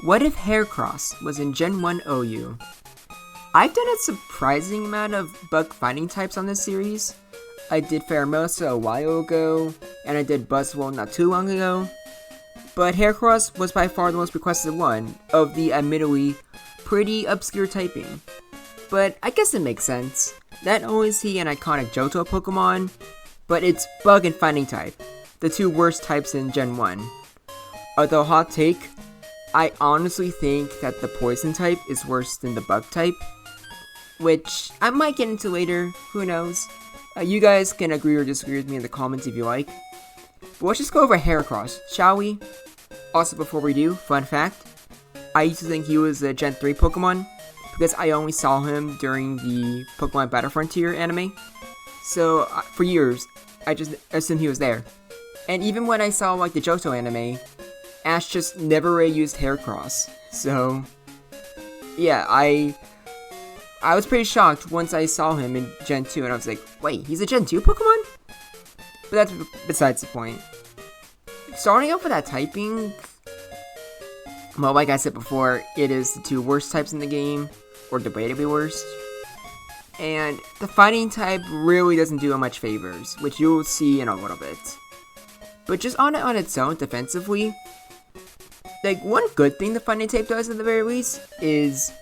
What if Heracross was in Gen 1 OU? I've done a surprising amount of bug fighting types on this series. I did Pheromosa a while ago, and I did Buzzwole not too long ago. But Heracross was by far the most requested one of the admittedly pretty obscure typing. But I guess it makes sense. Not only is he an iconic Johto Pokemon, but it's bug and fighting type, the two worst types in Gen 1. Although hot take, I honestly think that the poison type is worse than the bug type, which I might get into later, who knows. You guys can agree or disagree with me in the comments if you like. But let's just go over Heracross, shall we? Also before we do, fun fact, I used to think he was a Gen 3 Pokemon, because I only saw him during the Pokemon Battle Frontier anime. So for years, I just assumed he was there. And even when I saw like the Johto anime, Ash just never really used Heracross. So yeah, I was pretty shocked once I saw him in Gen 2 and I was like, wait, he's a Gen 2 Pokemon? But that's besides the point. Starting off with that typing, well, like I said before, it is the two worst types in the game, or debatably worst. And the fighting type really doesn't do it much favors, which you'll see in a little bit. But just on its own, defensively, like one good thing the fighting type does at the very least is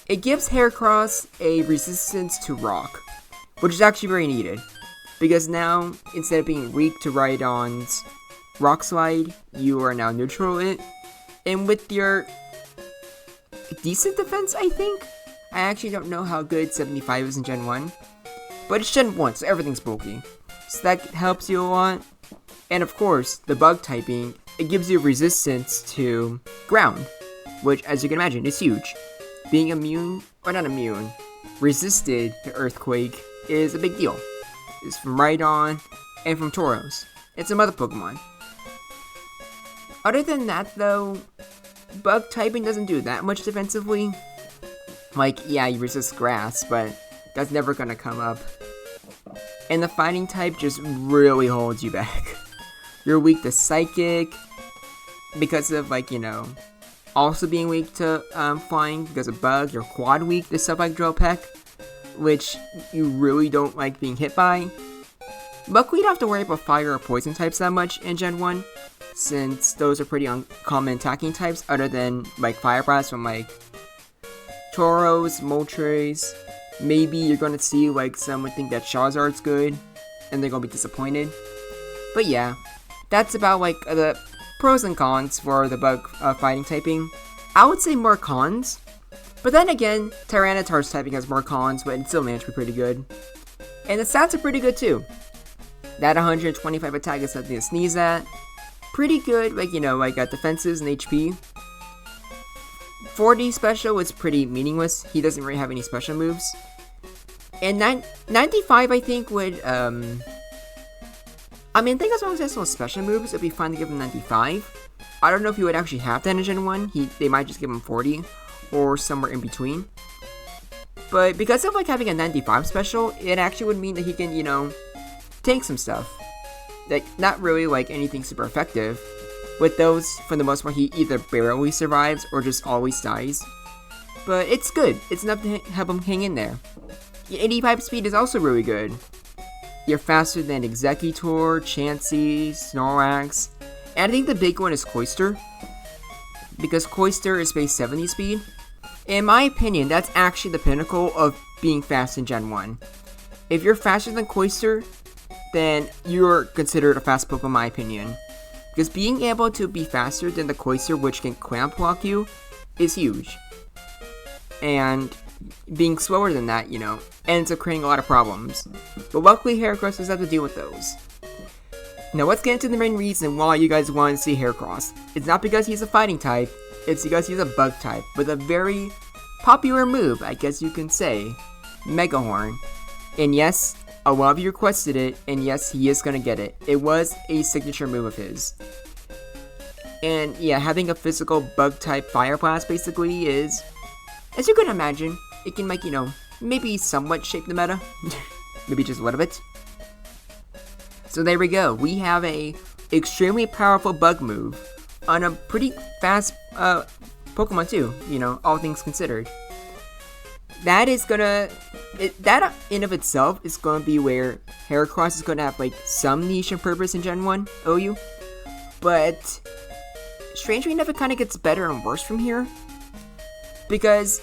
it gives Heracross a resistance to rock, which is actually very needed. Because now, instead of being weak to Rhydon's Rock Slide, you are now neutral it. And with your decent defense, I think? I actually don't know how good 75 is in Gen 1. But it's Gen 1, so everything's bulky. So that helps you a lot. And of course, the bug typing, it gives you resistance to ground. Which, as you can imagine, is huge. Being immune, or not immune, resisted to Earthquake is a big deal. It's from Rhydon and from Tauros and some other Pokemon. Other than that though, bug typing doesn't do that much defensively. Like, yeah, you resist grass, but that's never gonna come up. And the fighting type just really holds you back. You're weak to Psychic, because of like, also being weak to flying because of bug. You're quad weak to stuff like Drill Peck, which you really don't like being hit by. Luckily, you don't have to worry about fire or poison types that much in Gen 1, since those are pretty uncommon attacking types, other than like Fire Blast from like Tauros, Moltres. Maybe you're gonna see like some would think that Charizard's good, and they're gonna be disappointed. But yeah, that's about like the pros and cons for the bug fighting typing. I would say more cons, but then again, Tyranitar's typing has more cons, but it still managed to be pretty good. And the stats are pretty good too. That 125 attack is something to sneeze at. Pretty good, like defenses and HP. 40 special is pretty meaningless. He doesn't really have any special moves. And 95, I think, would, I think as long as he has no special moves, it'd be fine to give him 95. I don't know if he would actually have that in Gen 1. They might just give him 40, or somewhere in between. But because of, having a 95 special, it actually would mean that he can, tank some stuff. Like, not really, anything super effective. With those, for the most part, he either barely survives or just always dies. But it's good. It's enough to help him hang in there. Your 85 speed is also really good. You're faster than Executor, Chansey, Snorlax, and I think the big one is Cloyster. Because Cloyster is base 70 speed. In my opinion, that's actually the pinnacle of being fast in Gen 1. If you're faster than Cloyster, then you're considered a fast Pokemon in my opinion. Because being able to be faster than the Cloyster, which can clamp block you, is huge. And being slower than that, ends up creating a lot of problems. But luckily, Heracross doesn't have to deal with those. Now let's get into the main reason why you guys want to see Heracross. It's not because he's a fighting type, it's because he's a bug type, with a very popular move, I guess you can say, Mega Horn. And yes, a lot of you requested it, and yes, he is gonna get it. It was a signature move of his. And yeah, having a physical bug type Fire Blast basically is, as you can imagine, it can maybe somewhat shape the meta. Maybe just a little bit. So there we go. We have a extremely powerful bug move on a pretty fast Pokemon too, all things considered. That is gonna, that in of itself is gonna be where Heracross is gonna have like some niche and purpose in Gen 1 OU, but strangely enough, it kind of gets better and worse from here, because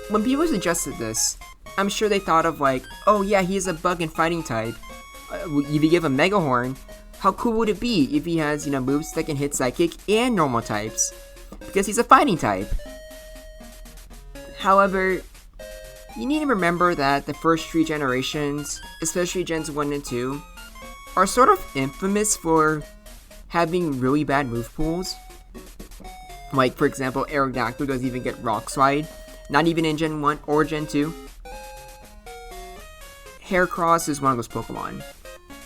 when people suggested this, I'm sure they thought of like, oh yeah, he has a bug and fighting type. If you give him Mega Horn, how cool would it be if he has, moves that can hit Psychic and normal types? Because he's a fighting type. However, you need to remember that the first 3 generations, especially Gens 1 and 2, are sort of infamous for having really bad move pools. Like, for example, Aerodactyl doesn't even get Rock Slide, not even in Gen 1 or Gen 2. Heracross is one of those Pokemon.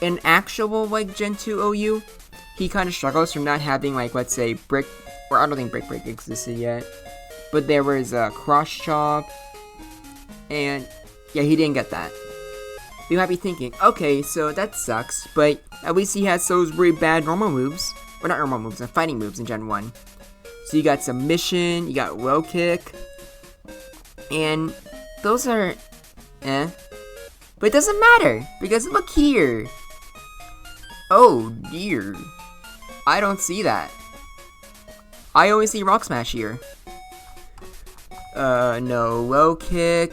In actual, like, Gen 2 OU, he kind of struggles from not having, like, let's say, Brick, or I don't think Brick Break existed yet, but there was a Cross Chop, and yeah, he didn't get that. You might be thinking, okay, so that sucks, but at least he has those really bad normal moves, or not normal moves, fighting moves in Gen 1. So you got Submission, you got Low Kick, and those are eh. But it doesn't matter, because look here. Oh dear. I don't see that. I only see Rock Smash here. No Low Kick,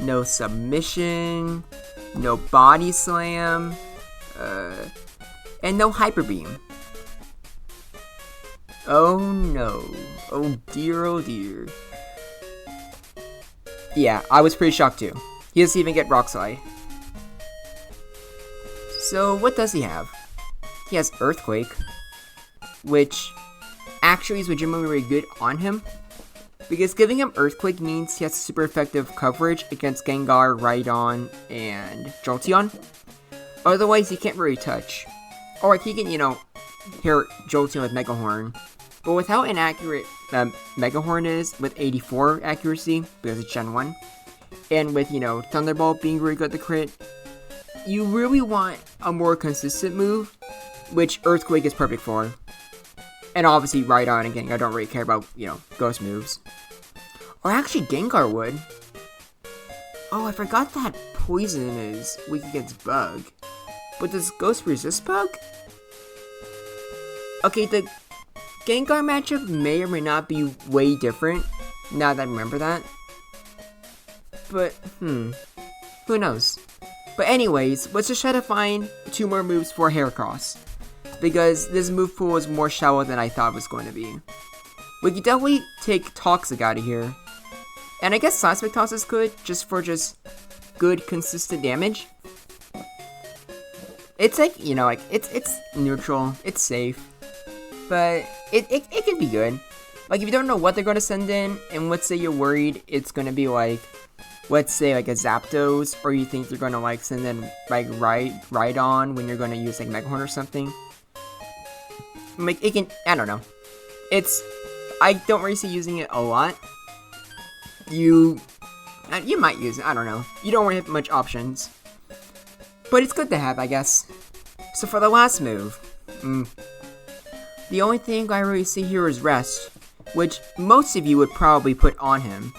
no Submission, no Body Slam, and no Hyper Beam. Oh no. Oh dear, oh dear. Yeah, I was pretty shocked too. He doesn't even get Rock Slide. So what does he have? He has Earthquake, which actually is legitimately really good on him, because giving him Earthquake means he has super effective coverage against Gengar, Rhydon, and Jolteon. Otherwise, he can't really touch. Or he can, hear Jolteon with Mega Horn. But with how inaccurate Mega Horn is, with 84 accuracy, because it's Gen 1, and with, Thunderbolt being really good at the crit, you really want a more consistent move, which Earthquake is perfect for. And obviously, Rhydon and Gengar don't really care about, ghost moves. Or actually, Gengar would. Oh, I forgot that Poison is weak against Bug. But does Ghost resist Bug? Okay, the Gengar matchup may or may not be way different, now that I remember that. But, who knows? But anyways, let's just try to find 2 more moves for Heracross, because this move pool is more shallow than I thought it was going to be. We could definitely take Toxic out of here, and I guess Seismic Toss is good, just for good, consistent damage. It's like, it's neutral, it's safe, but it can be good. Like, if you don't know what they're going to send in, and let's say you're worried it's going to be like, let's say like a Zapdos, or you think they're going to like send in like Rhydon when you're going to use like Mega Horn or something. Like, it can, I don't know. I don't really see using it a lot. You might use it, I don't know. You don't really have much options. But it's good to have, I guess. So for the last move, the only thing I really see here is Rest, which most of you would probably put on him.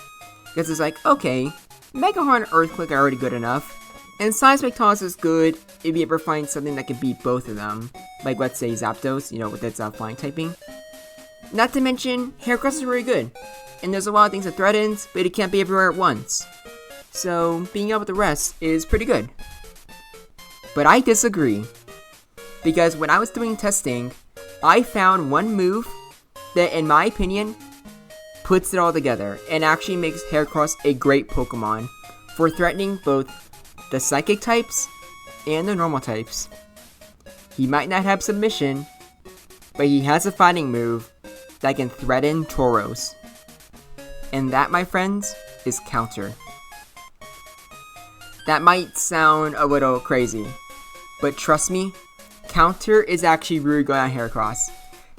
Because it's like, okay, Mega Horn and Earthquake are already good enough, and Seismic Toss is good if you ever find something that can beat both of them. Like, let's say Zapdos, with its flying typing. Not to mention, Heracross is really good, and there's a lot of things it threatens, but it can't be everywhere at once. So, being able to Rest is pretty good. But I disagree, because when I was doing testing, I found one move that, in my opinion, puts it all together, and actually makes Heracross a great Pokemon for threatening both the Psychic types and the normal types. He might not have Submission, but he has a fighting move that can threaten Tauros. And that, my friends, is Counter. That might sound a little crazy, but trust me, Counter is actually really good on Heracross.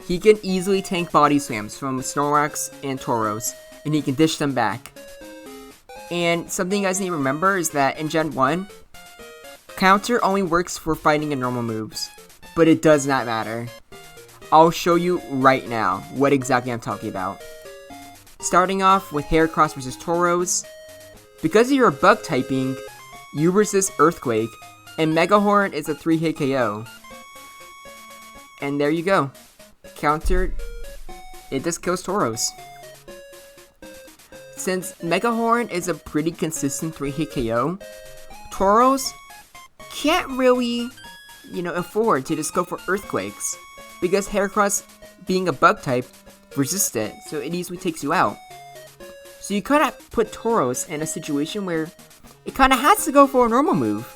He can easily tank Body Slams from Snorlax and Tauros, and he can dish them back. And something you guys need to remember is that in Gen 1, Counter only works for fighting and normal moves, but it does not matter. I'll show you right now what exactly I'm talking about. Starting off with Heracross versus Tauros. Because of your bug typing, you resist Earthquake, and Mega Horn is a 3-hit KO. And there you go. Countered, it just kills Tauros. Since Mega Horn is a pretty consistent 3-hit KO, Tauros can't really, afford to just go for Earthquakes, because Heracross, being a bug type, resists it, so it easily takes you out. So you kind of put Tauros in a situation where it kind of has to go for a normal move,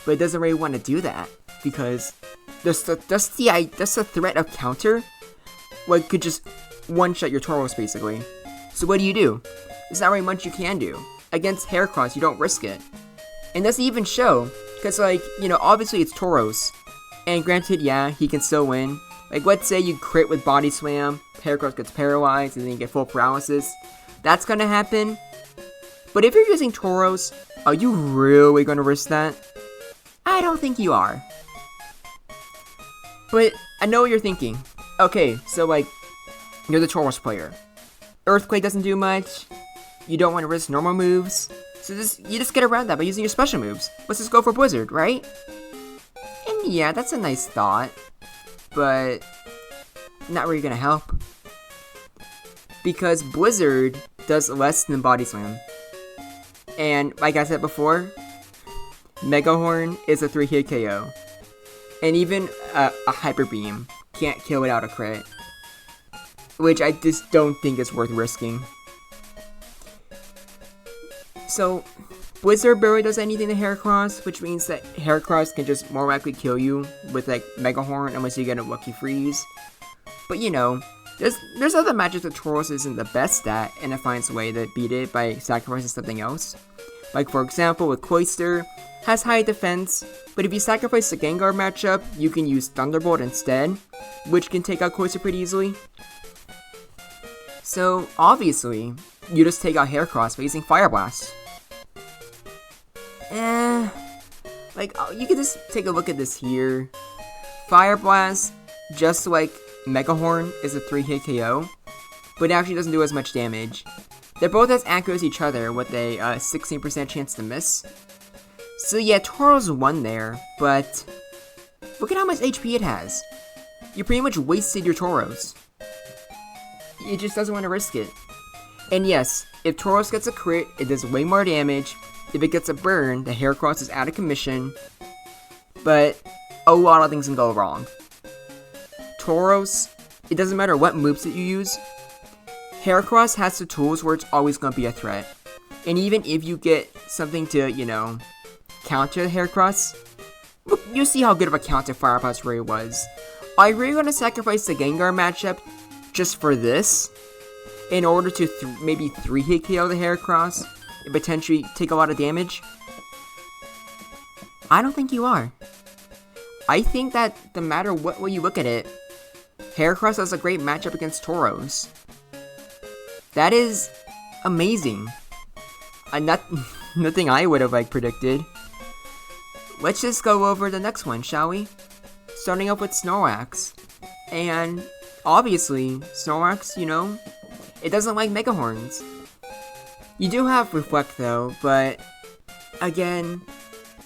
but it doesn't really want to do that, because just the threat of counter, could just one-shot your Tauros, basically. So what do? There's not really much you can do. Against Heracross, you don't risk it. And doesn't even show, because, obviously it's Tauros. And granted, yeah, he can still win. Let's say you crit with Body Slam, Heracross gets paralyzed, and then you get full paralysis. That's gonna happen. But if you're using Tauros, are you really gonna risk that? I don't think you are. But I know what you're thinking. Okay, so, you're the Tauros player. Earthquake doesn't do much. You don't want to risk normal moves. So you just get around that by using your special moves. Let's just go for Blizzard, right? And yeah, that's a nice thought. But not really gonna help. Because Blizzard does less than Body Slam. And like I said before, Mega Horn is a 3-hit KO. And even a Hyper Beam can't kill without a crit. Which I just don't think is worth risking. So, Blizzard barely does anything to Heracross, which means that Heracross can just more likely kill you with Mega Horn unless you get a Lucky Freeze. But there's other matches that Tauros isn't the best at, and it finds a way to beat it by sacrificing something else. For example, with Cloyster, has high defense, but if you sacrifice the Gengar matchup, you can use Thunderbolt instead, which can take out Cloyster pretty easily. So, obviously, you just take out Heracross by using Fire Blast. You can just take a look at this here. Fire Blast, just like Mega Horn, is a 3-hit KO, but it actually doesn't do as much damage. They're both as accurate as each other, with a 16% chance to miss. So yeah, Tauros won there, but look at how much HP it has. You pretty much wasted your Tauros. It just doesn't want to risk it. And yes, if Tauros gets a crit, it does way more damage. If it gets a burn, the Heracross is out of commission. But a lot of things can go wrong. Tauros, it doesn't matter what moves that you use. Heracross has the tools where it's always going to be a threat. And even if you get something to, counter the Heracross, look, you see how good of a counter Fire Blast really was. Are you really going to sacrifice the Gengar matchup just for this, in order to maybe 3-hit KO the Heracross and potentially take a lot of damage? I don't think you are. I think that no matter what way you look at it, Heracross has a great matchup against Tauros. That is amazing. Nothing I would have predicted. Let's just go over the next one, shall we? Starting up with Snorlax. And obviously, Snorlax, it doesn't like Mega Horns. You do have Reflect though, but again,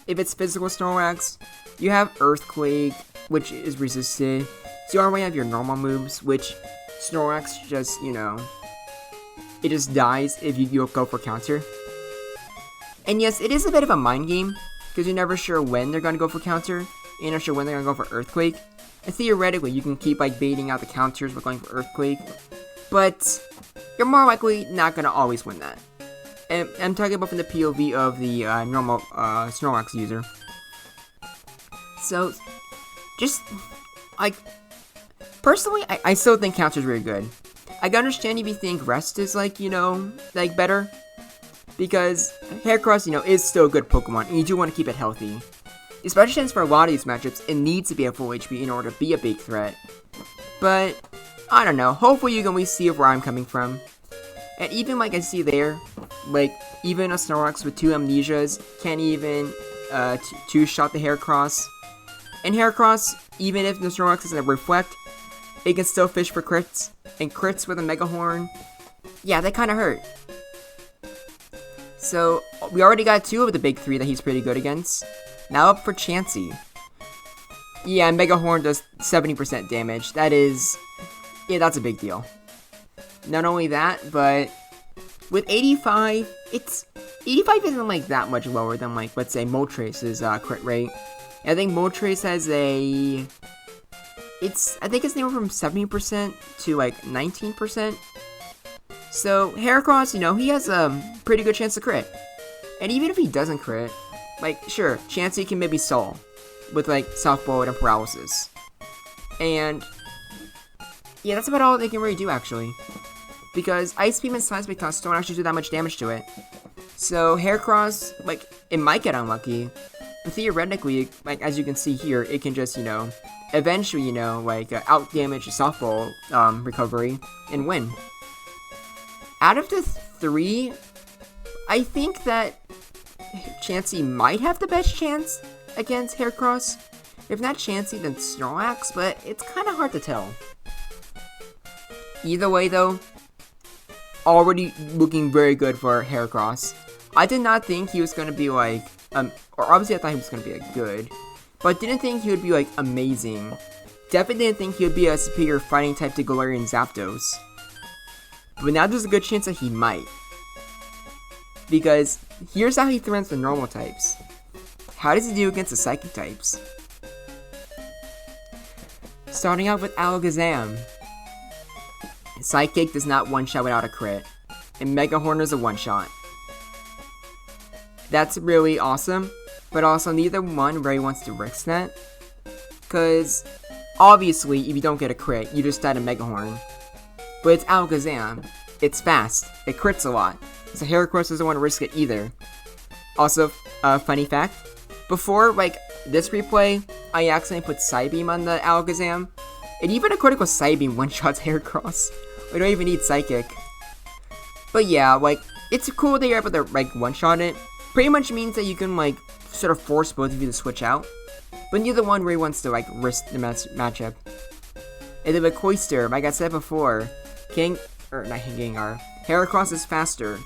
if it's physical Snorlax, you have Earthquake, which is resisted. So you already have your normal moves, which Snorlax just, it just dies if you go for counter. And yes, it is a bit of a mind game, because you're never sure when they're going to go for counter. You're not sure when they're going to go for Earthquake. And theoretically, you can keep baiting out the counters by going for Earthquake. But you're more likely not going to always win that. And I'm talking about from the POV of the normal Snorlax user. So, just, personally, I still think counter's really good. I can understand if you think Rest is, better. Because Heracross, is still a good Pokemon, and you do want to keep it healthy. Especially since for a lot of these matchups, it needs to be at full HP in order to be a big threat. But, I don't know, hopefully you can at least see where I'm coming from. And even I see there, even a Snorlax with 2 Amnesias can't even 2-shot the Heracross. And Heracross, even if the Snorlax doesn't Reflect, it can still fish for crits. And crits with a Mega Horn yeah, that kind of hurt. So, we already got 2 of the big 3 that he's pretty good against. Now up for Chansey. Yeah, Mega Horn does 70% damage. That is... yeah, that's a big deal. Not only that, but... with 85, 85 isn't, like, that much lower than, like, let's say Moltres' crit rate. I think Moltres has a... I think it's anywhere from 70% to, like, 19%. So, Heracross, you know, he has a pretty good chance to crit. And even if he doesn't crit, like, sure, Chansey can maybe Soul with, like, Soft Bullet and Paralysis. And, yeah, that's about all they can really do, actually. Because Ice Beam and Seismic Toss don't actually do that much damage to it. So, Heracross, like, it might get unlucky. But theoretically, like, as you can see here, it can just, you know, eventually, you know, like, out-damage Softball recovery and win. Out of the 3, I think that Chansey might have the best chance against Heracross. If not Chansey, then Snorlax, but it's kind of hard to tell. Either way, though, already looking very good for Heracross. I did not think he was going to be, like, or obviously I thought he was going to be, like, good, but didn't think he would be, like, amazing. Definitely didn't think he would be a superior fighting type to Galarian Zapdos. But now there's a good chance that he might. Because here's how he threatens the normal types. How does he do against the psychic types? Starting out with Alakazam. Psychic does not one-shot without a crit. And Mega Horn is a one-shot. That's really awesome. But also neither one really wants to risk that. Because obviously if you don't get a crit, you just die to Mega Horn. But it's Alakazam. It's fast. It crits a lot. So Heracross doesn't want to risk it either. Also, funny fact. Before, like, this replay, I accidentally put Psybeam on the Alakazam. And even a critical Psybeam one-shots Heracross. We don't even need Psychic. But yeah, like, it's cool that you're able to, like, one-shot it. Pretty much means that you can, like, sort of force both of you to switch out. But neither one really wants to, like, risk the matchup. And then with Cloyster, like I said before, Heracross is faster.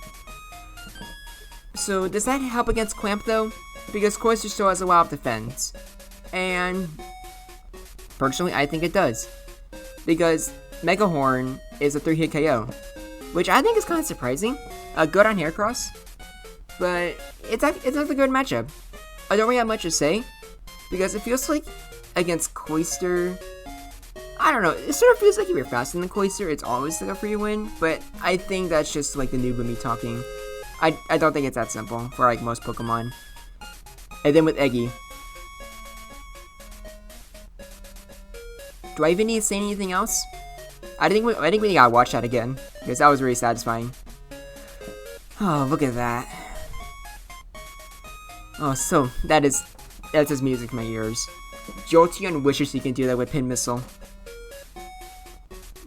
So, does that help against Clamp, though? Because Cloyster still has a lot of defense. And, personally, I think it does. Because Mega Horn is a 3-hit KO. Which I think is kind of surprising. Good on Heracross. But, it's not a good matchup. I don't really have much to say. Because it feels like, against Cloyster... I don't know, it sort of feels like if you're faster than Cloyster, it's always like a free win, but I think that's just like the noob of me talking. I don't think it's that simple for like most Pokemon. And then with Eggy. Do I even need to say anything else? I think we gotta watch that again, because that was really satisfying. Oh, look at that. Oh, so, that's just music in my ears. Jolteon wishes he can do that with Pin Missile.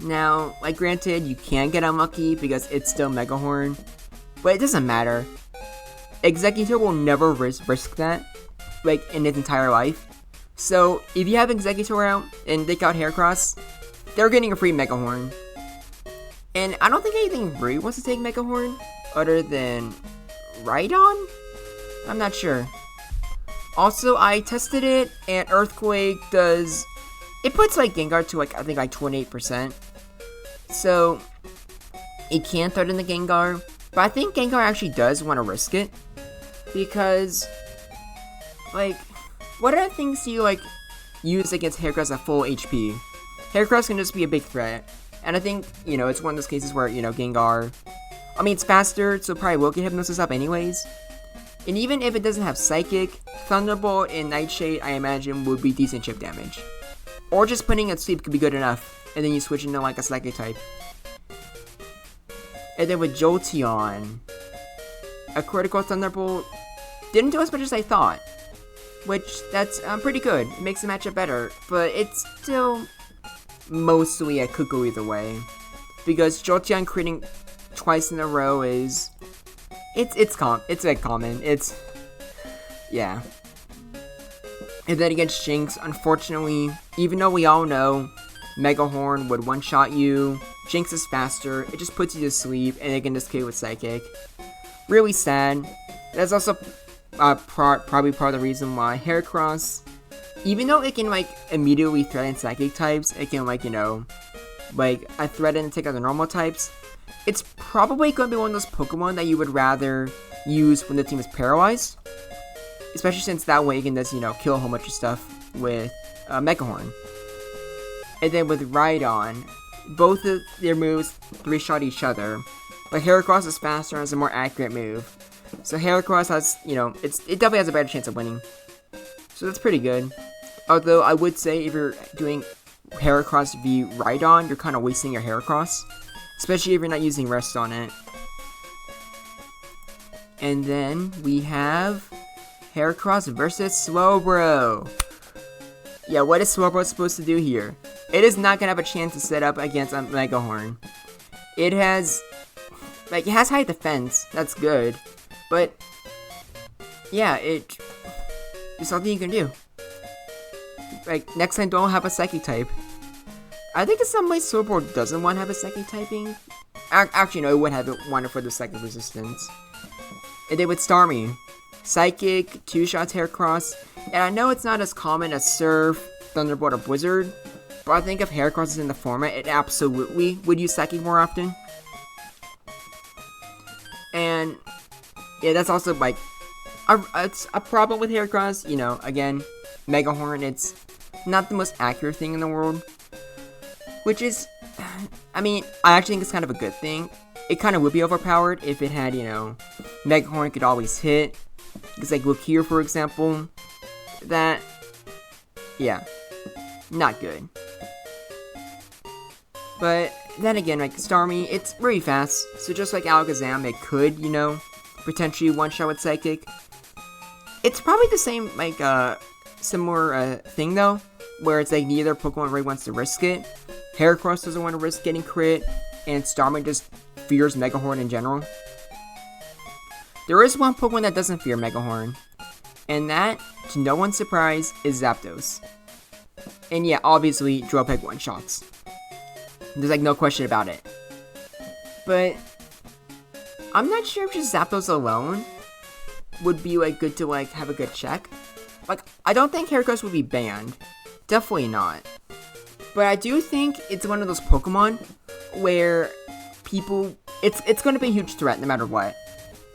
Now, like granted, you can get unlucky because it's still Mega Horn, but it doesn't matter. Executor will never risk that, like, in its entire life. So, if you have Executor out and take out Heracross, they're getting a free Mega Horn. And I don't think anything really wants to take Mega Horn, other than Rhydon? I'm not sure. Also, I tested it, and Earthquake does... it puts, like, Gengar to, like, I think, like, 28%. So, it can threaten the Gengar. But I think Gengar actually does want to risk it. Because, like, what other things do you, like, use against Heracross at full HP? Heracross can just be a big threat. And I think, you know, it's one of those cases where, you know, Gengar... I mean, it's faster, so probably will get Hypnosis up anyways. And even if it doesn't have Psychic, Thunderbolt and Nightshade, I imagine, would be decent chip damage. Or just putting it to sleep could be good enough. And then you switch into like a Psychic type. And then with Jolteon, a critical Thunderbolt didn't do as much as I thought. Which, that's pretty good. It makes the matchup better. But it's still mostly a cuckoo either way. Because Jolteon critting twice in a row is... It's like common. Yeah. And then against Jinx, unfortunately, even though we all know Mega Horn would one-shot you, Jinx is faster, it just puts you to sleep, and it can just KO with Psychic. Really sad. That's also probably part of the reason why Heracross, even though it can like immediately threaten Psychic types, it can like, you know, like threaten and take out the normal types. It's probably going to be one of those Pokemon that you would rather use when the team is paralyzed. Especially since that way you can just, you know, kill a whole bunch of stuff with Mega Horn. And then with Rhydon, both of their moves 3-shot each other. But Heracross is faster and has a more accurate move. So Heracross has, you know, it definitely has a better chance of winning. So that's pretty good. Although I would say if you're doing Heracross v Rhydon, you're kind of wasting your Heracross. Especially if you're not using Rest on it. And then we have Heracross versus Slowbro. Yeah, what is Slowbro supposed to do here? It is not gonna have a chance to set up against a Mega Horn. It has high defense, that's good. But yeah, there's nothing you can do. Like, next time don't have a Psychic type. I think in some ways Slowbro doesn't want to have a Psychic typing. Actually, no, it would have it wanted for the Psychic resistance. And then with Starmie, Psychic, 2-shots Heracross, and I know it's not as common as Surf, Thunderbolt, or Blizzard, but I think if Heracross is in the format, it absolutely would use Psychic more often. And yeah, that's also like it's a problem with Heracross. You know, again, Mega Horn, it's not the most accurate thing in the world, which is, I mean, I actually think it's kind of a good thing. It kind of would be overpowered if it had, you know, Mega Horn could always hit. Because like Lukier, for example, that, yeah, not good. But then again, like Starmie, it's really fast, so just like Alakazam, it could, you know, potentially one-shot with Psychic. It's probably the same, like, similar thing though, where it's like neither Pokemon really wants to risk it. Heracross doesn't want to risk getting crit, and Starmie just fears Mega Horn in general. There is one Pokemon that doesn't fear Mega Horn, and that, to no one's surprise, is Zapdos. And yeah, obviously, Dropeg one-shots. There's like no question about it. But I'm not sure if just Zapdos alone would be like good to like have a good check. Like, I don't think Heracross would be banned. Definitely not. But I do think it's one of those Pokemon where people, it's going to be a huge threat no matter what.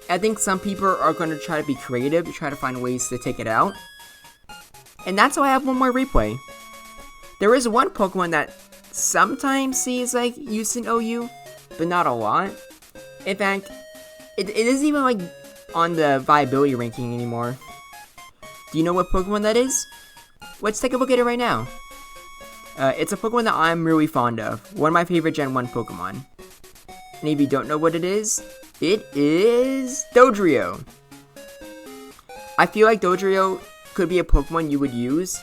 I think some people are going to try to be creative, try to find ways to take it out. And that's why I have one more replay. There is one Pokemon that sometimes sees like use in OU, but not a lot. In fact, it isn't even like on the viability ranking anymore. Do you know what Pokemon that is? Let's take a look at it right now. It's a Pokemon that I'm really fond of. One of my favorite Gen 1 Pokemon. And if you don't know what it is Dodrio. I feel like Dodrio could be a Pokemon you would use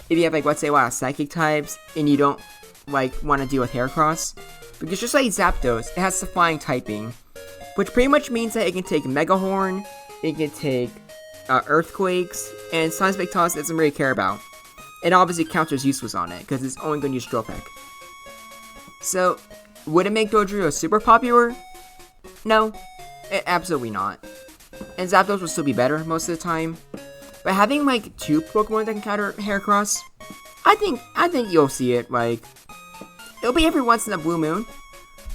if you have like, let's say, a lot of Psychic types and you don't like want to deal with Heracross. Because just like Zapdos, it has Flying typing, which pretty much means that it can take Mega Horn, it can take Earthquakes, and Seismic Toss it doesn't really care about. It obviously counters useless on it, because it's only going to use Dropeg. So, would it make Dodrio super popular? No, absolutely not. And Zapdos will still be better most of the time. But having like 2 Pokemon that can counter Heracross, I think you'll see it. Like, it'll be every once in a blue moon.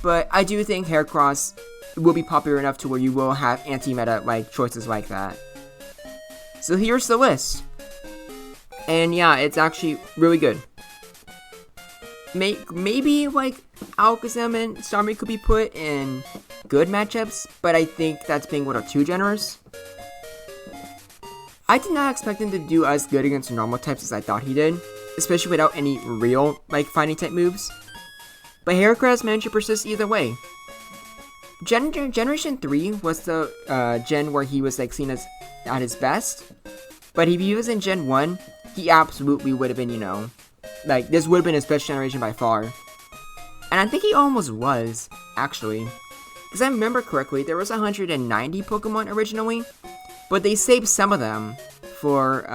But I do think Heracross will be popular enough to where you will have anti-meta like choices like that. So here's the list. And yeah, it's actually really good. Maybe like Alakazam and Starmie could be put in good matchups, but I think that's being a little too generous. I did not expect him to do as good against normal types as I thought he did, especially without any real like fighting type moves. But Heracross managed to persist either way. Generation 3 was the gen where he was like seen as at his best, but if he was in Gen 1, he absolutely would have been, you know, like this would have been his best generation by far. And I think he almost was, actually. Because I remember correctly, there was 190 Pokemon originally, but they saved some of them for,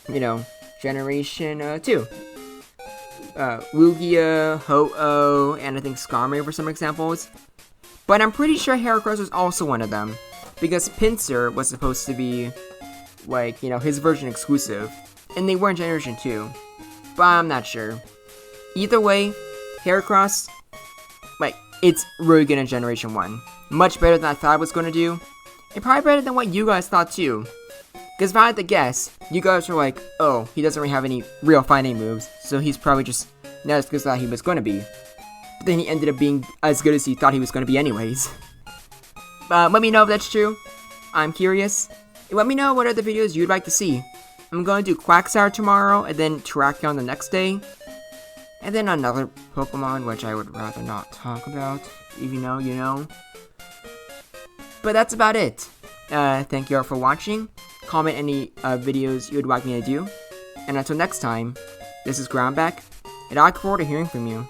you know, Generation 2. Lugia, Ho-Oh, and I think Skarmory for some examples. But I'm pretty sure Heracross was also one of them, because Pinsir was supposed to be, like, you know, his version exclusive, and they were in Generation 2, but I'm not sure. Either way, Heracross, like, it's really good in Generation 1. Much better than I thought it was going to do, and probably better than what you guys thought too. Because if I had to guess, you guys were like, oh, he doesn't really have any real fighting moves, so he's probably just not as good as I thought he was going to be. But then he ended up being as good as he thought he was going to be anyways. Let me know if that's true. I'm curious. And let me know what other videos you'd like to see. I'm going to do Quagsire tomorrow, and then Terrakion the next day. And then another Pokemon, which I would rather not talk about, even though, you know. But that's about it. Thank you all for watching. Comment any videos you would like me to do. And until next time, this is Groundback, and I look forward to hearing from you.